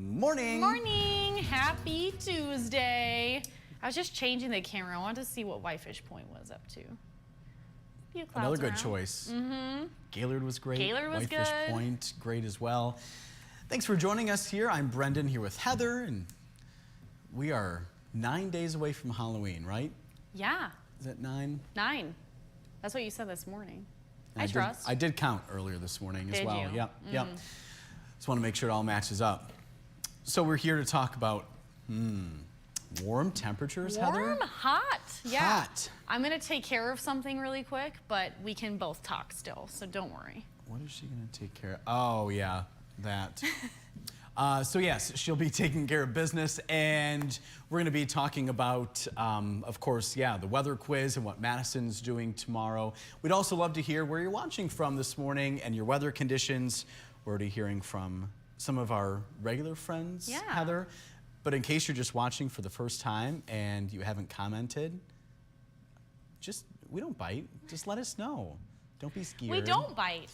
Morning. Morning. Happy Tuesday. I was just changing the camera. I wanted to see what Whitefish Point was up to. Few clouds Another good around. choice. Mm-hmm. Gaylord was great. Gaylord was Whitefish good. Point, great as well. Thanks for joining us here. I'm Brendan here with Heather, and we are 9 days away from Halloween, right? Yeah. Is it 9? 9. That's what you said this morning. And I trust. I did count earlier this morning as Did well. you? Yep, Mm-hmm. yep. Just want to make sure it all matches up. So we're here to talk about warm temperatures, Heather? Warm, hot. Yeah. Hot. I'm going to take care of something really quick, but we can both talk still, so don't worry. What is she going to take care of? Oh, yeah, that. So yes, she'll be taking care of business, and we're going to be talking about, of course, yeah, the weather quiz and what Madison's doing tomorrow. We'd also love to hear where you're watching from this morning and your weather conditions. We're already hearing from some of our regular friends, Yeah. Heather. But in case you're just watching for the first time and you haven't commented, we don't bite. Just let us know. Don't be scared. We don't bite.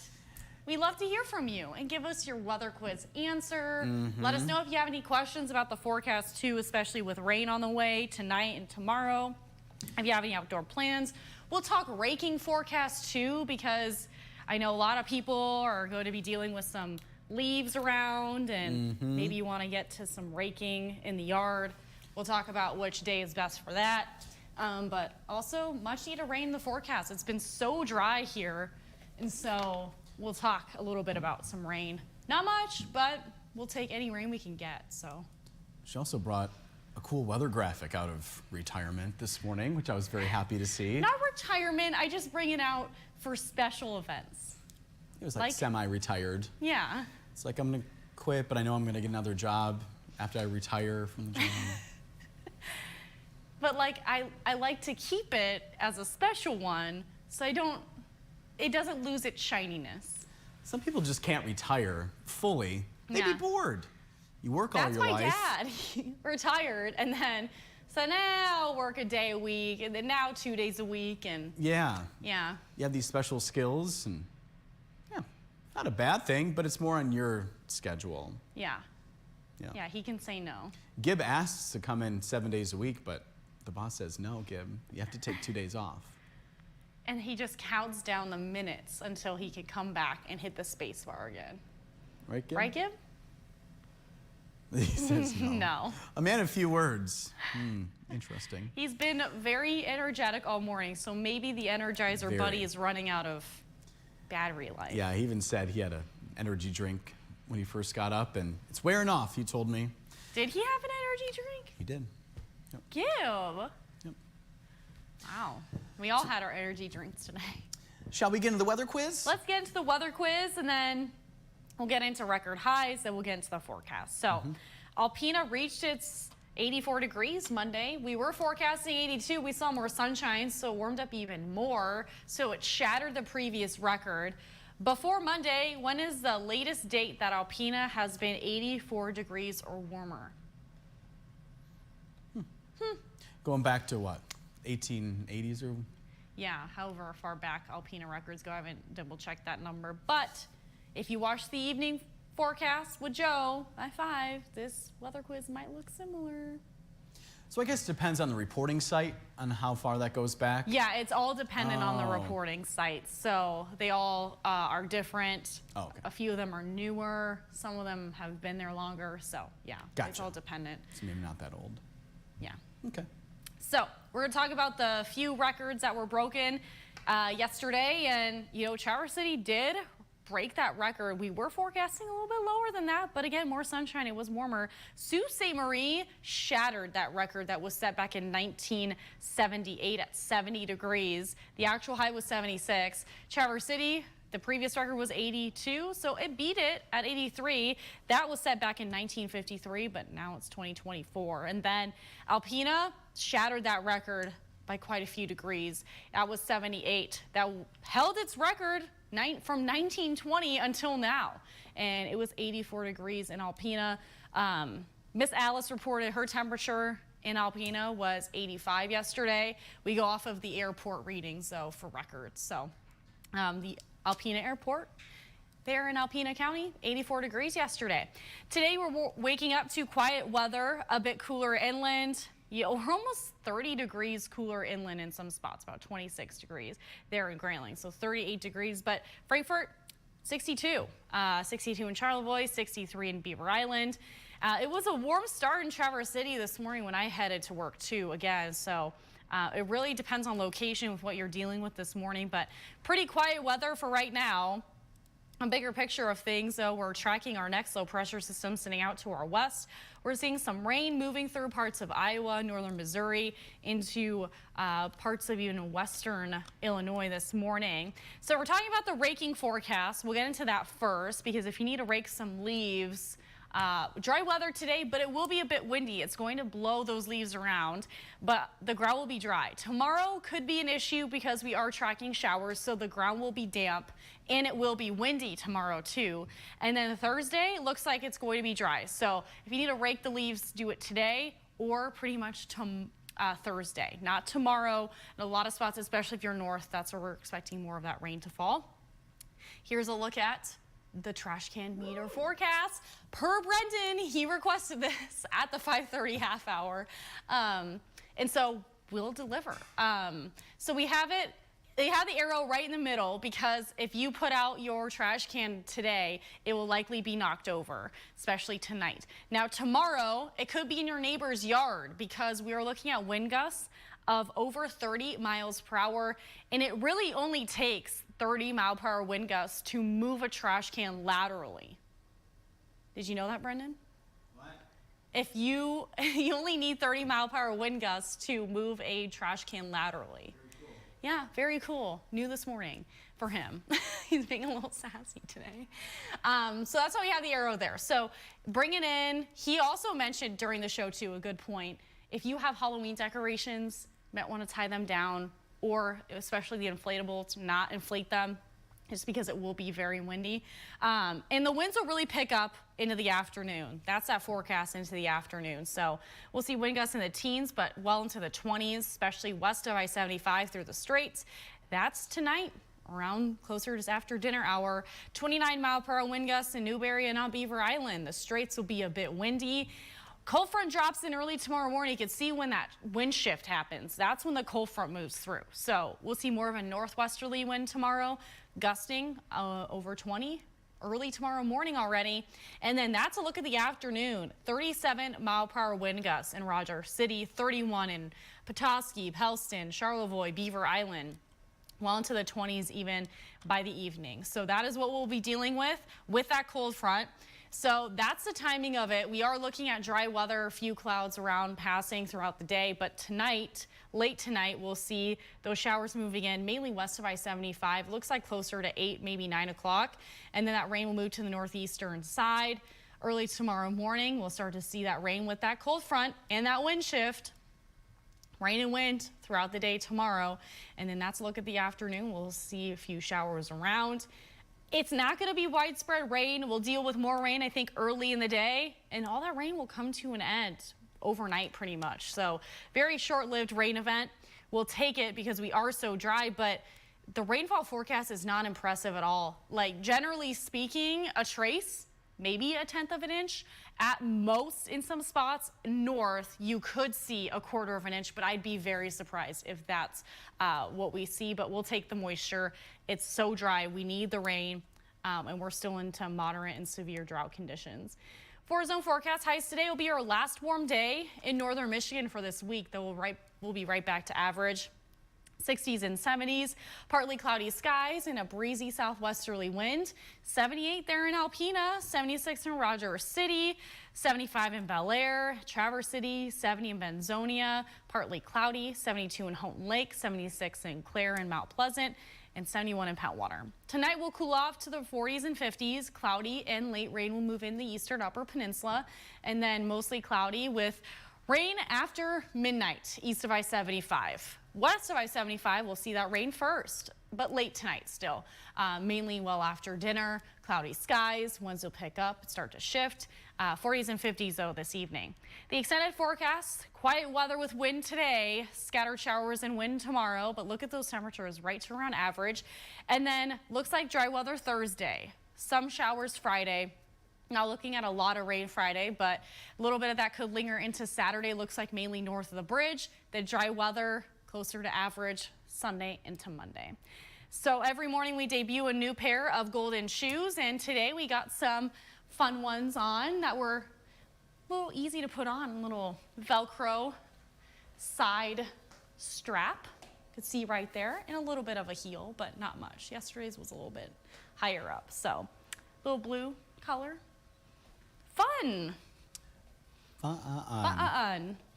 We love to hear from you and give us your weather quiz answer. Mm-hmm. Let us know if you have any questions about the forecast too, especially with rain on the way tonight and tomorrow. If you have any outdoor plans, we'll talk raking forecast too, because I know a lot of people are going to be dealing with some leaves around, and maybe you want to get to some raking in the yard. We'll talk about which day is best for that. But also much needed rain in the forecast. It's been so dry here, and so we'll talk a little bit about some rain. Not much, but we'll take any rain we can get. So She also brought a cool weather graphic out of retirement this morning, which I was very happy to see. not retirement, I just bring it out for special events. It was like semi-retired. Yeah. It's like I'm gonna quit, but I know I'm gonna get another job after I retire from the job. But like I like to keep it as a special one so it doesn't lose its shininess. Some people just can't retire fully. They'd be Yeah. bored. You work all That's your my life. dad. He retired and then so now I'll work a day a week and then now 2 days a week, and Yeah. yeah. You have these special skills, and yeah, not a bad thing, but it's more on your schedule. Yeah. Yeah. Yeah, he can say no. Gib asks to come in 7 days a week, but the boss says, no, Gib, you have to take 2 days off. And he just counts down the minutes until he can come back and hit the space bar again. Right, Gib? Right, Gib? He says no. No. A man of few words. Interesting. He's been very energetic all morning, so maybe the Energizer Buddy is running out of battery life. Yeah, he even said he had an energy drink when he first got up, and it's wearing off, he told me. Did he have an energy drink? He did. Yep. Gib. Yep. Wow. We all had our energy drinks today. Shall we get into the weather quiz? Let's get into the weather quiz, and then we'll get into record highs, then we'll get into the forecast. So Alpena reached its 84 degrees Monday. We were forecasting 82. We saw more sunshine, so it warmed up even more. So it shattered the previous record. Before Monday, when is the latest date that Alpena has been 84 degrees or warmer? Going back to what, 1880s or? Yeah, however far back Alpena records go. I haven't double-checked that number. But if you watch the evening forecast with Joe at 5, this weather quiz might look similar. So I guess it depends on the reporting site on how far that goes back. Yeah, it's all dependent on the reporting sites. So they all are different. Oh, okay. A few of them are newer. Some of them have been there longer. So yeah, Gotcha. It's all dependent. So maybe not that old. Yeah. Okay. So we're going to talk about the few records that were broken yesterday. And, you know, Traverse City did break that record. We were forecasting a little bit lower than that, but again, more sunshine. It was warmer. Sault Ste. Marie shattered that record that was set back in 1978 at 70 degrees. The actual high was 76. Traverse City, the previous record was 82, so it beat it at 83. That was set back in 1953, but now it's 2024. And then Alpena shattered that record by quite a few degrees. That was 78. That held its record from 1920 until now, and it was 84 degrees in Alpena. Miss Alice reported her temperature in Alpena was 85 yesterday. We go off of the airport readings, though, for records. So the Alpena Airport there in Alpena County, 84 degrees yesterday. Today we're waking up to quiet weather, a bit cooler inland. Yeah, we're almost 30 degrees cooler inland in some spots, about 26 degrees there in Grayling, so 38 degrees. But Frankfort, 62, 62 in Charlevoix, 63 in Beaver Island. It was a warm start in Traverse City this morning when I headed to work too, again, so it really depends on location with what you're dealing with this morning, but pretty quiet weather for right now. A bigger picture of things, though, we're tracking our next low pressure system sitting out to our west. We're seeing some rain moving through parts of Iowa, northern Missouri, into parts of even western Illinois this morning. So we're talking about the raking forecast. We'll get into that first, because if you need to rake some leaves, dry weather today, but it will be a bit windy. It's going to blow those leaves around, but the ground will be dry. Tomorrow could be an issue because we are tracking showers, so the ground will be damp and it will be windy tomorrow too. And then Thursday looks like it's going to be dry. So if you need to rake the leaves, do it today or pretty much Thursday, not tomorrow. In a lot of spots, especially if you're north, that's where we're expecting more of that rain to fall. Here's a look at the trash can meter forecast. Per Brendan, he requested this at the 5:30 half hour. And so we'll deliver. So we have it, they have the arrow right in the middle, because if you put out your trash can today, it will likely be knocked over, especially tonight. Now tomorrow, it could be in your neighbor's yard, because we are looking at wind gusts of over 30 miles per hour, and it really only takes 30-mile-per-hour wind gusts to move a trash can laterally. Did you know that, Brendan? What? If you only need 30-mile-per-hour wind gusts to move a trash can laterally. Very cool. Yeah, very cool. New this morning for him. He's being a little sassy today. So that's why we have the arrow there. So bring it in. He also mentioned during the show, too, a good point. If you have Halloween decorations, you might want to tie them down, or especially the inflatable, to not inflate them, just because it will be very windy. And the winds will really pick up into the afternoon. That's that forecast into the afternoon. So we'll see wind gusts in the teens, but well into the 20s, especially west of I-75 through the Straits. That's tonight, around closer to after dinner hour. 29-mile-per-hour wind gusts in Newberry and on Beaver Island. The Straits will be a bit windy. Cold front drops in early tomorrow morning. You can see when that wind shift happens. That's when the cold front moves through. So we'll see more of a northwesterly wind tomorrow, gusting over 20 early tomorrow morning already. And then that's a look at the afternoon. 37-mile-per-hour wind gusts in Rogers City, 31 in Petoskey, Pellston, Charlevoix, Beaver Island. Well into the 20s even by the evening. So that is what we'll be dealing with that cold front. So that's the timing of it. We are looking at dry weather, a few clouds around passing throughout the day, but tonight, late tonight, we'll see those showers moving in, mainly west of I-75. Looks like closer to 8, maybe 9 o'clock. And then that rain will move to the northeastern side. Early tomorrow morning, we'll start to see that rain with that cold front and that wind shift. Rain and wind throughout the day tomorrow. And then that's a look at the afternoon. We'll see a few showers around. It's not going to be widespread rain. We'll deal with more rain, I think, early in the day, and all that rain will come to an end overnight pretty much. So very short-lived rain event. We'll take it because we are so dry, but the rainfall forecast is not impressive at all. Like, generally speaking, a trace, maybe a 1/10 of an inch. At most, in some spots north, you could see a 1/4 of an inch, but I'd be very surprised if that's what we see. But we'll take the moisture. It's so dry. We need the rain, and we're still into moderate and severe drought conditions. 4-zone forecast highs today will be our last warm day in northern Michigan for this week. Though we'll be right back to average. 60s and 70s, partly cloudy skies and a breezy southwesterly wind. 78 there in Alpena, 76 in Rogers City, 75 in Bel Air, Traverse City, 70 in Benzonia, partly cloudy, 72 in Houghton Lake, 76 in Clare and Mount Pleasant, and 71 in Pentwater. Tonight we'll cool off to the 40s and 50s. Cloudy and late rain will move in the eastern upper peninsula, and then mostly cloudy with rain after midnight east of I-75. West of I-75, we'll see that rain first, but late tonight still. Mainly well after dinner, cloudy skies, winds will pick up, start to shift. 40s and 50s though this evening. The extended forecast, quiet weather with wind today, scattered showers and wind tomorrow, but look at those temperatures right to around average. And then looks like dry weather Thursday. some showers Friday. Not looking at a lot of rain Friday, but a little bit of that could linger into Saturday. Looks like mainly north of the bridge. The dry weather closer to average Sunday into Monday. So every morning we debut a new pair of golden shoes, and today we got some fun ones on that were a little easy to put on. A little Velcro side strap. You could see right there, and a little bit of a heel, but not much. Yesterday's was a little bit higher up. So little blue color. Fun.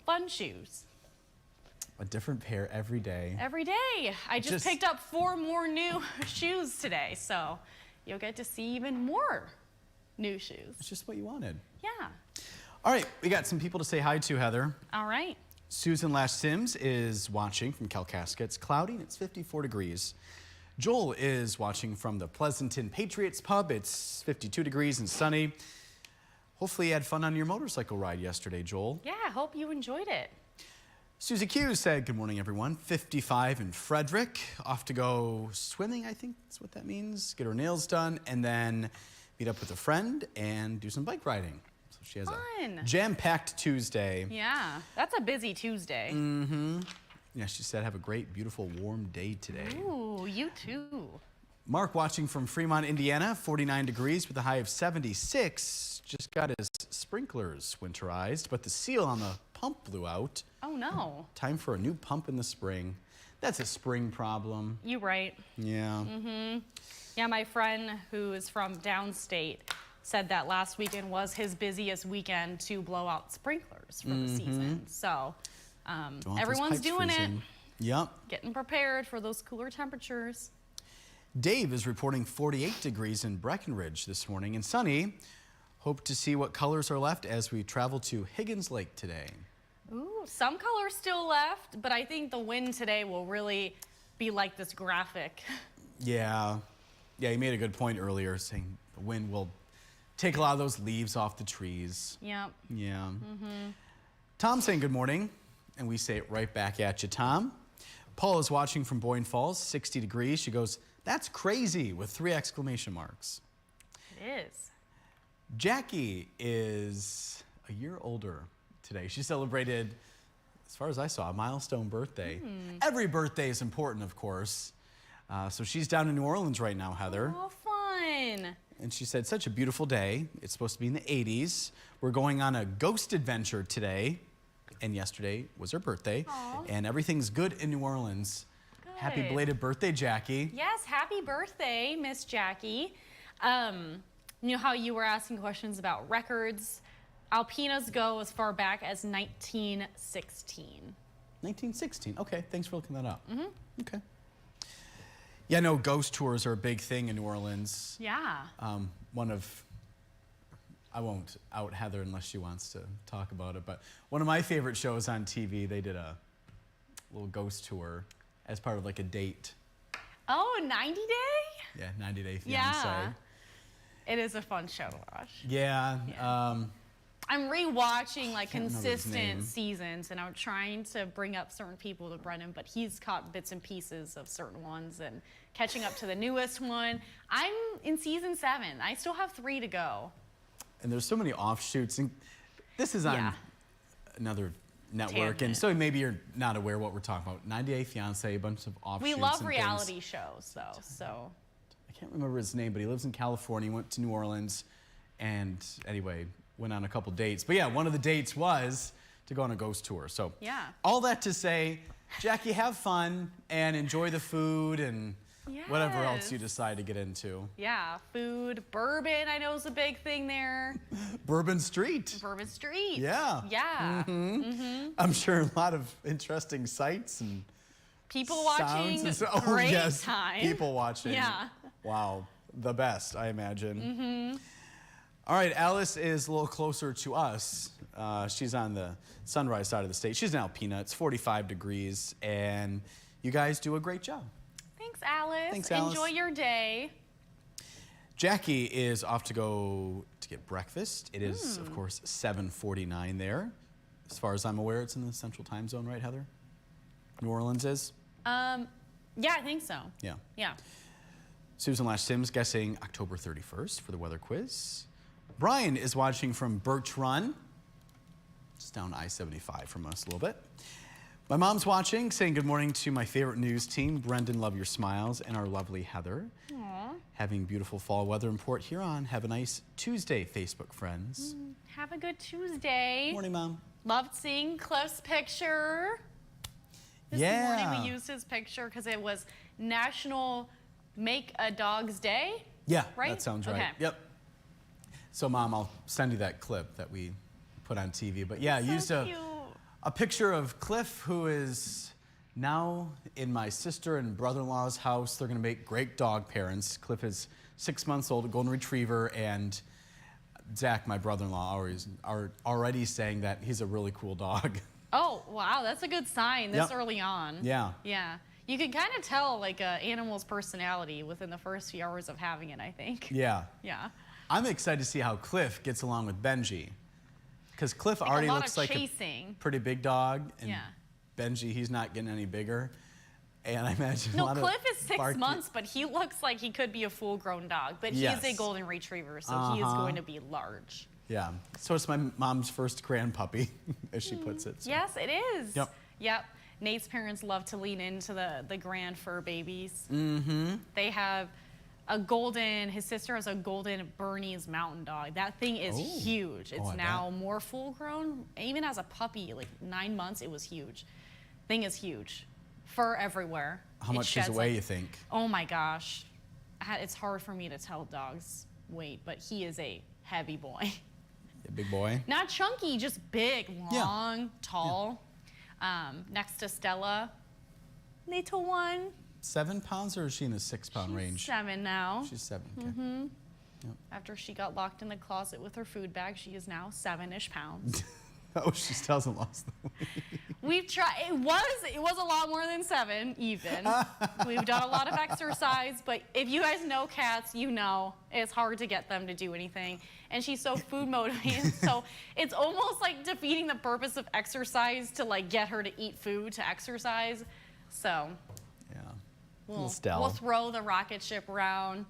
Fun shoes. A different pair every day. Every day. I just picked up 4 more new shoes today, so you'll get to see even more new shoes. It's just what you wanted. Yeah. All right, we got some people to say hi to, Heather. All right. Susan Lash Sims is watching from Kalkaska. It's cloudy and it's 54 degrees. Joel is watching from the Pleasanton Patriots Pub. It's 52 degrees and sunny. Hopefully you had fun on your motorcycle ride yesterday, Joel. Yeah, I hope you enjoyed it. Susie Q said, good morning, everyone. 55 in Frederick. Off to go swimming, I think that's what that means. Get her nails done and then meet up with a friend and do some bike riding. So she has a jam-packed Tuesday. Yeah, that's a busy Tuesday. Mm-hmm. Yeah, she said, have a great, beautiful, warm day today. Ooh, you too. Mark watching from Fremont, Indiana, 49 degrees with a high of 76. Just got his sprinklers winterized, but the seal on the pump blew out. Oh, no. Time for a new pump in the spring. That's a spring problem. You right. Yeah. Mm-hmm. Yeah, my friend who is from downstate said that last weekend was his busiest weekend to blow out sprinklers for the season. So everyone's doing it. Yep. Getting prepared for those cooler temperatures. Dave is reporting 48 degrees in Breckenridge this morning and sunny. Hope to see what colors are left as we travel to Higgins Lake today. Ooh, some colors still left, but I think the wind today will really be like this graphic. Yeah. Yeah, you made a good point earlier saying the wind will take a lot of those leaves off the trees. Yep. Yeah. Tom saying good morning, and we say it right back at you, Tom. Paul is watching from Boyne Falls, 60 degrees. She goes, that's crazy, with 3 exclamation marks. It is. Jackie is a year older today. She celebrated, as far as I saw, a milestone birthday. Every birthday is important, of course. So she's down in New Orleans right now, Heather. Oh, fun. And she said, such a beautiful day. It's supposed to be in the 80s. We're going on a ghost adventure today. And yesterday was her birthday. Aww. And everything's good in New Orleans. Good. Happy belated birthday, Jackie. Yes, happy birthday, Miss Jackie. You know how you were asking questions about records? Alpinas go as far back as 1916. 1916. Okay, thanks for looking that up. Okay. Yeah, no, ghost tours are a big thing in New Orleans. Yeah. I won't out Heather unless she wants to talk about it, but one of my favorite shows on TV, they did a little ghost tour as part of like a date. Oh, 90 Day? Yeah, 90 Day Fiancé. Yeah. It is a fun show to watch. Yeah. I'm rewatching like Can't remember his name. consistent seasons, and I'm trying to bring up certain people to Brennan, but he's caught bits and pieces of certain ones and catching up to the newest one. I'm in season 7. I still have 3 to go. And there's so many offshoots, and this is on another network, Tangent. and so maybe you're not aware what we're talking about. 90 Day Fiancé, a bunch of offshoots. We love and reality things. shows, though, so. I can't remember his name, but he lives in California. He went to New Orleans, and anyway, went on a couple dates. But yeah, one of the dates was to go on a ghost tour. So Yeah. all that to say, Jackie, have fun and enjoy the food and whatever else Yes. you decide to get into. Yeah, food, bourbon, I know is a big thing there. Bourbon Street. Bourbon Street. Yeah. Yeah. I'm sure a lot of interesting sights and People sounds watching, and great yes, time. people watching. Yeah. Wow, the best, I imagine. All right, Alice is a little closer to us. She's on the sunrise side of the state. She's in Alpena. It's 45 degrees, and you guys do a great job. Thanks, Alice. Thanks, Alice. Enjoy your day. Jackie is off to go to get breakfast. It is, of course, 7:49 there. As far as I'm aware, it's in the Central Time Zone, right, Heather? New Orleans is? Yeah, I think so. Yeah. Yeah. Susan/Sims guessing October 31st for the weather quiz. Brian is watching from Birch Run, just down I-75 from us a little bit. My mom's watching, saying good morning to my favorite news team, Brendan, love your smiles, and our lovely Heather. Aww. Having beautiful fall weather in Port Huron. Have a nice Tuesday, Facebook friends. Have a good Tuesday. Morning, Mom. Loved seeing Cliff's picture. This morning we used his picture because it was National Make a Dog's Day. Yeah, right? That sounds right. Okay. Yep. So, Mom, I'll send you that clip that we put on TV. But yeah, So used cute. a picture of Cliff, who is now in my sister and brother-in-law's house. They're going to make great dog parents. Cliff is 6 months old, a golden retriever, and Zach, my brother-in-law, are already saying that he's a really cool dog. Oh, wow, that's a good sign this Yep. early on. Yeah. Yeah. You can kind of tell like an animal's personality within the first few hours of having it, I think. Yeah. Yeah. I'm excited to see how Cliff gets along with Benji. Because Cliff Like already a lot looks of like chasing. a pretty big dog, and Yeah. Benji, he's not getting any bigger. And I imagine a No, lot Cliff of is 6 barky- months, but he looks like he could be a full-grown dog. But he is a Yes. golden retriever, so he is going to be large. Yeah. So it's my mom's first grand puppy, as she puts it. So. Yes, it is. Yep. Yep. Nate's parents love to lean into the grand fur babies. Mm-hmm. They have a golden, his sister has a golden Bernese mountain dog. That thing is huge. It's I now more full grown. Even as a puppy, like 9 months, it was huge. Thing is huge. Fur everywhere. How It much does sheds it weigh, like- you think? Oh my gosh. It's hard for me to tell dogs' weight, but he is a heavy boy. A big boy? Not chunky, just big, Yeah. long, tall. Next to Stella, little one. 7 pounds, or is she in the 6 pound She's range? 7 now. She's 7. Okay. After she got locked in the closet with her food bag, she is now 7-ish pounds. Oh, she still hasn't lost the weight. We've tried. It was a lot more than 7 even. We've done a lot of exercise, but if you guys know cats, you know it's hard to get them to do anything. And she's so food motivated, so it's almost like defeating the purpose of exercise to like get her to eat food to exercise. So Yeah. we'll Stella. throw the rocket ship around.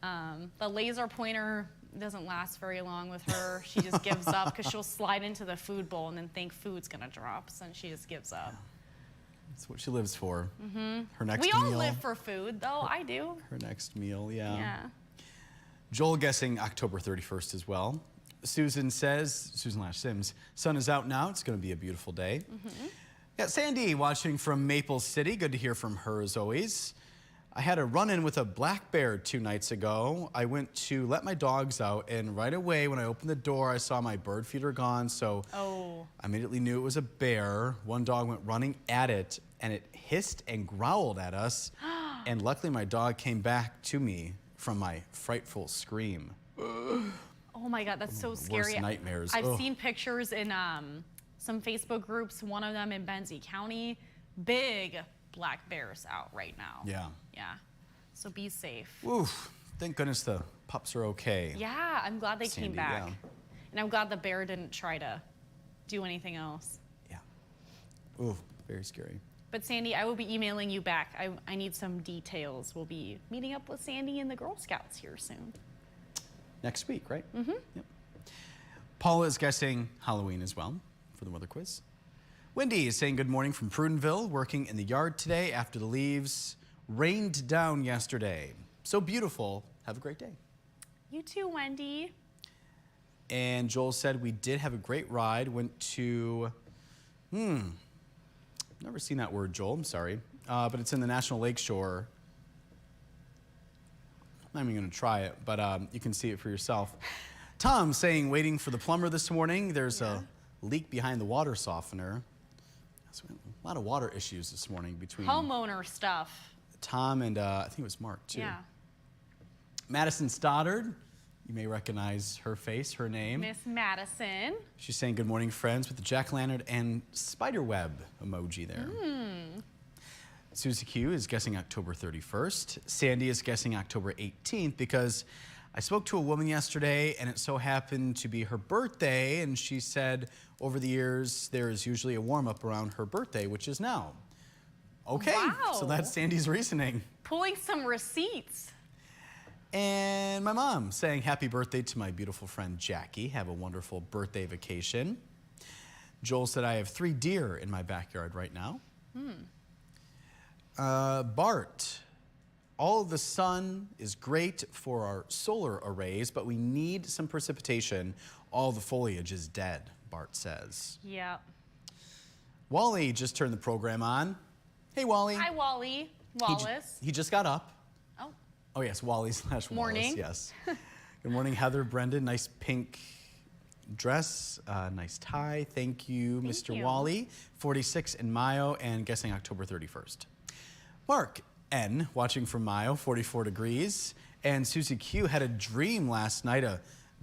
The laser pointer doesn't last very long with her. She just gives up because she'll slide into the food bowl and then think food's gonna drop, so she just gives up. That's what she lives for. Her next We meal. all live for food, though. I do. Her next meal, yeah. Yeah. Joel guessing October 31st as well. Susan says, Susan/Sims, sun is out now. It's going to be a beautiful day. Yeah, Sandy watching from Maple City. Good to hear from her as always. I had a run-in with a black bear 2 nights ago. I went to let my dogs out, and right away when I opened the door, I saw my bird feeder gone, so I immediately knew it was a bear. One dog went running at it, and it hissed and growled at us, and luckily my dog came back to me from my frightful scream. Oh my God, that's so scary. Worst nightmares. I've Ugh. seen pictures in some Facebook groups, one of them in Benzie County. Big black bears out right now. Yeah. Yeah. So be safe. Oof. Thank goodness the pups are okay. Yeah, I'm glad they Sandy, came back. yeah. And I'm glad the bear didn't try to do anything else. Yeah. Ooh, very scary. But Sandy, I will be emailing you back. I need some details. We'll be meeting up with Sandy and the Girl Scouts here soon. Next week, right? Mm-hmm. Yep. Paula is guessing Halloween as well for the weather quiz. Wendy is saying good morning from Prudenville, working in the yard today after the leaves rained down yesterday. So beautiful. Have a great day. You too, Wendy. And Joel said we did have a great ride. Went to, never seen that word, Joel. I'm sorry. But it's in the National Lakeshore. I'm not even going to try it, but you can see it for yourself. Tom saying waiting for the plumber this morning. There's a leak behind the water softener. So a lot of water issues this morning between Homeowner stuff. Tom and I think it was Mark too. Yeah. Madison Stoddard, you may recognize her face, her name. Miss Madison. She's saying good morning, friends, with the jack-o'-lantern and spiderweb emoji there. Susie Q is guessing October 31st. Sandy is guessing October 18th because I spoke to a woman yesterday and it so happened to be her birthday, and she said over the years there is usually a warm-up around her birthday, which is now. Okay, Wow. so that's Sandy's reasoning. Pulling some receipts. And my mom saying happy birthday to my beautiful friend Jackie. Have a wonderful birthday vacation. Joel said I have 3 deer in my backyard right now. Bart, all of the sun is great for our solar arrays, but we need some precipitation. All the foliage is dead, Bart says. Yeah. Wally just turned the program on. Hey, Wally. Hi, Wally. Wallace. He just got up. Oh. Oh, yes, Wally/Wallace. Morning. Yes. Good morning, Heather, Brendan. Nice pink dress, nice tie. Thank you, Mr. you. Wally. 46 in Mayo and guessing October 31st. Mark N, watching from Mayo, 44 degrees. And Susie Q had a dream last night. A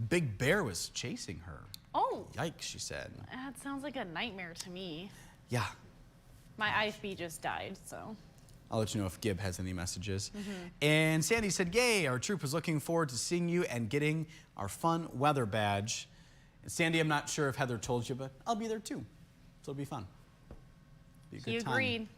big bear was chasing her. Oh. Yikes, she said. That sounds like a nightmare to me. Yeah. My IFB just died, so. I'll let you know if Gib has any messages. And Sandy said, yay, our troop is looking forward to seeing you and getting our fun weather badge. And Sandy, I'm not sure if Heather told you, but I'll be there too. So it'll be fun. Be a good You time. agreed.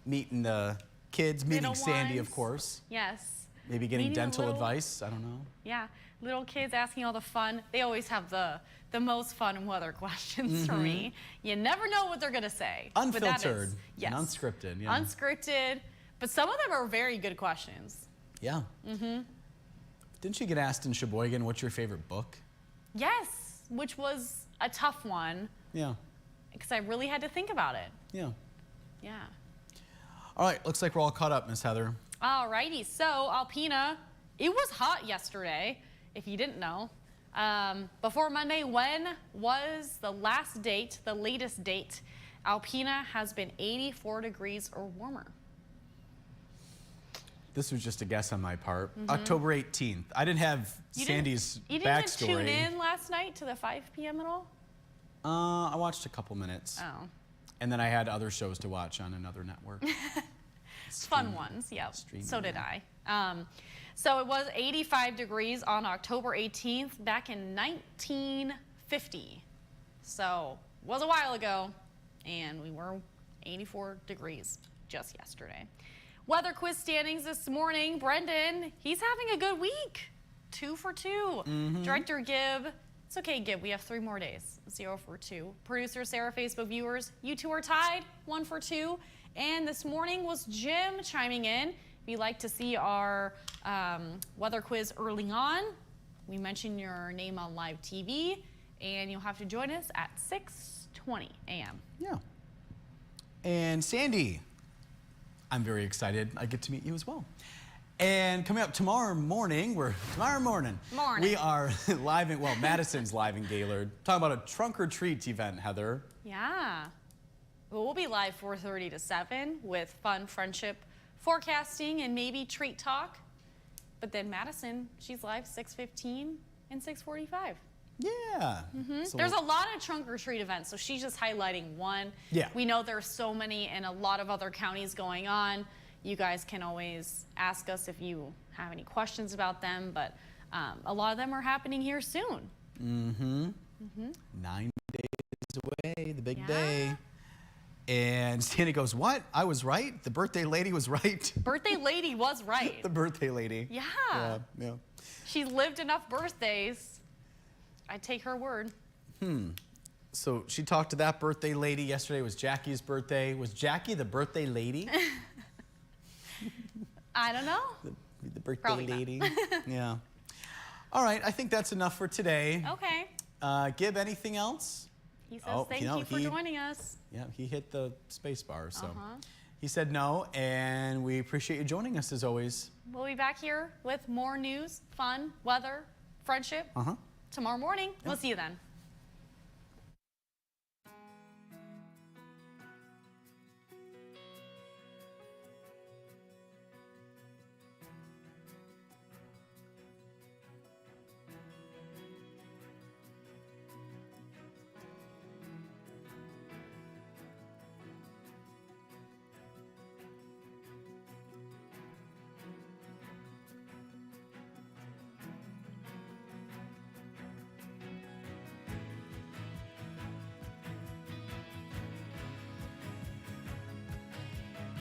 Meeting the kids, meeting Little Sandy, ones. of course. Yes. Maybe getting Meeting the dental little- advice, I don't know. Yeah. Little kids asking all the fun. They always have the most fun weather questions for me. You never know what they're going to say. but that Unfiltered is- yes. and unscripted. Yeah. Unscripted. But some of them are very good questions. Yeah. Didn't you get asked in Sheboygan, what's your favorite book? Yes, which was a tough one Yeah. because I really had to think about it. Yeah. Yeah. All right, looks like we're all caught up, Miss Heather. Alrighty, so Alpena, it was hot yesterday, if you didn't know. Before Monday, when was the last date, the latest date? Alpena has been 84 degrees or warmer. This was just a guess on my part. October 18th. I didn't have Sandy's You didn't backstory. tune in last night to the 5 p.m. at all? I watched a couple minutes. Oh. And then I had other shows to watch on another network. Fun ones, yep. Streaming, So did yeah. I. So it was 85 degrees on October 18th back in 1950. So it was a while ago, and we were 84 degrees just yesterday. Weather quiz standings this morning. Brendan, he's having a good week. 2 for 2. Director Gibb, it's okay, Gibb, we have 3 more days. 0 for 2. Producer Sarah, Facebook viewers, you two are tied. 1 for 2. And this morning was Jim chiming in. If you'd like to see our weather quiz early on, we mention your name on live TV, and you'll have to join us at 6:20 a.m. Yeah. And Sandy, I'm very excited. I get to meet you as well. And coming up tomorrow morning, we are live in, Madison's live in Gaylord, talking about a trunk or treat event, Heather. Yeah. Well, we'll be live 4:30 to 7 with fun friendship forecasting and maybe treat talk. But then Madison, she's live 6:15 and 6:45. Yeah. So There's a lot of trunk or treat events, so she's just highlighting one. Yeah. We know there's so many in a lot of other counties going on. You guys can always ask us if you have any questions about them, but a lot of them are happening here soon. 9 days away, the big Yeah. day. And Sandy goes, what? I was right? The birthday lady was right? Birthday lady was right. The birthday lady. Yeah. Yeah. She's lived enough birthdays. I take her word. So she talked to that birthday lady. Yesterday was Jackie's birthday. Was Jackie the birthday lady? I don't know. The birthday Probably not. lady? Yeah. All right, I think that's enough for today. Okay. Gib, anything else? He says Oh, thank you know, you for he- joining us. Yeah, he hit the space bar, so. He said no, and we appreciate you joining us as always. We'll be back here with more news, fun, weather, friendship tomorrow morning. We'll see you then.